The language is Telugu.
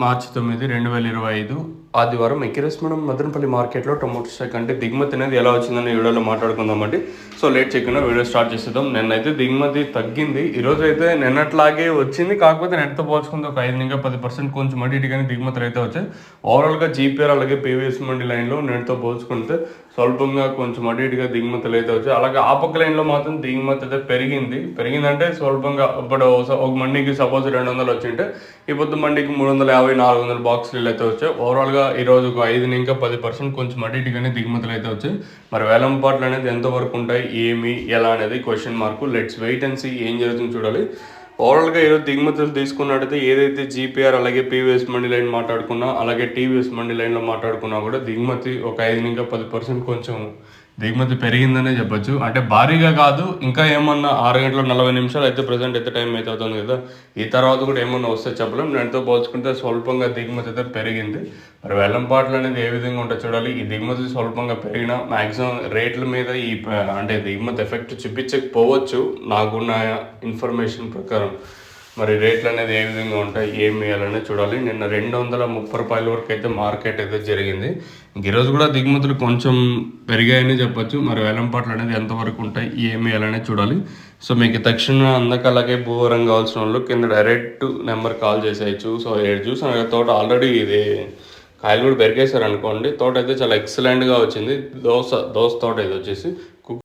మార్చి 9, 2025 ఆదివారం ఎక్కిరేస్ మనం మదనపల్లి మార్కెట్లో టొమాటో స్టాక్ అంటే దిగుమతి అనేది ఎలా వచ్చిందని వీడియోలో మాట్లాడుకుందామండి. సో లేట్ చేయకుండా వీడియో స్టార్ట్ చేసేద్దాం. నిన్నైతే దిగుమతి తగ్గింది, ఈరోజు అయితే నిన్నట్లాగే వచ్చింది. కాకపోతే నెట్తో పోల్చుకుంటే ఒక 5-10% కొంచెం అటు ఇటుగానే దిగుమతులు అయితే వచ్చాయి. ఓవరాల్గా జీపీఆర్ అలాగే పీవీఎస్ మండి లైన్లో నెట్తో పోల్చుకుంటే స్వల్పంగా కొంచెం అటు ఇటుగా దిగుమతులు అయితే వచ్చాయి. అలాగే ఆ పక్క లైన్లో మాత్రం దిగుమతి అయితే పెరిగిందంటే స్వల్పంగా. ఇప్పుడు ఒక మండికి సపోజ్ 200 వచ్చింటే ఈ పొద్దు మండికి 350-400 బాక్సులు అయితే వచ్చాయి. ఓవరాల్గా ఈరోజు ఒక 5-10% కొంచెం అటు ఇటుగానే దిగుమతులు అయితే వచ్చాయి. మరి వేలంపాట్లు అనేది ఎంతవరకు ఉంటాయి, ఏమి ఎలా అనేది question mark. Let's wait and see ఏం జరుగుతుందో చూడాలి. ఓవరాల్గా ఈరోజు దిగుమతులు తీసుకున్నట్టయితే ఏదైతే జీపీఆర్ అలాగే పీవీఎస్ మండి లైన్ మాట్లాడుకున్నా, అలాగే టీవీఎస్ మండి లైన్లో మాట్లాడుకున్నా కూడా దిగుమతి ఒక 5-10% కొంచెం దిగుమతి పెరిగిందనే చెప్పొచ్చు. అంటే భారీగా కాదు, ఇంకా ఏమన్నా 6 గంటల 40 నిమిషాలు అయితే ప్రజెంట్ అయితే టైం అయితే అవుతుంది కదా. ఈ తర్వాత కూడా ఏమన్నా వస్తే చెప్పలేం. దానితో పోల్చుకుంటే స్వల్పంగా దిగుమతి అయితే పెరిగింది. మరి వేలంపాట్లు అనేది ఏ విధంగా ఉంటుందో చూడాలి. ఈ దిగుమతి స్వల్పంగా పెరిగినా మ్యాక్సిమం రేట్ల మీద అంటే దిగుమతి ఎఫెక్ట్ చూపించకపోవచ్చు నాకున్న ఇన్ఫర్మేషన్ ప్రకారం. మరి రేట్లు అనేది ఏ విధంగా ఉంటాయి, ఏం వేయాలనే చూడాలి. నిన్న 230 రూపాయల వరకు అయితే మార్కెట్ అయితే జరిగింది. ఈరోజు కూడా దిగుమతులు కొంచెం పెరిగాయని చెప్పొచ్చు. మరి వేలంపాట్లు అనేది ఎంతవరకు ఉంటాయి, ఏం వేయాలనే చూడాలి. సో మీకు తక్షణ అందక అలాగే భూవరం కావాల్సిన వాళ్ళు కింద డైరెక్ట్ నెంబర్ కాల్ చేసేయచ్చు. సో చూసాను తోట ఆల్రెడీ ఇది కాయలు కూడా పెరిగేశారు అనుకోండి. తోట అయితే చాలా ఎక్సలెంట్గా వచ్చింది. దోస తోట ఇది వచ్చేసి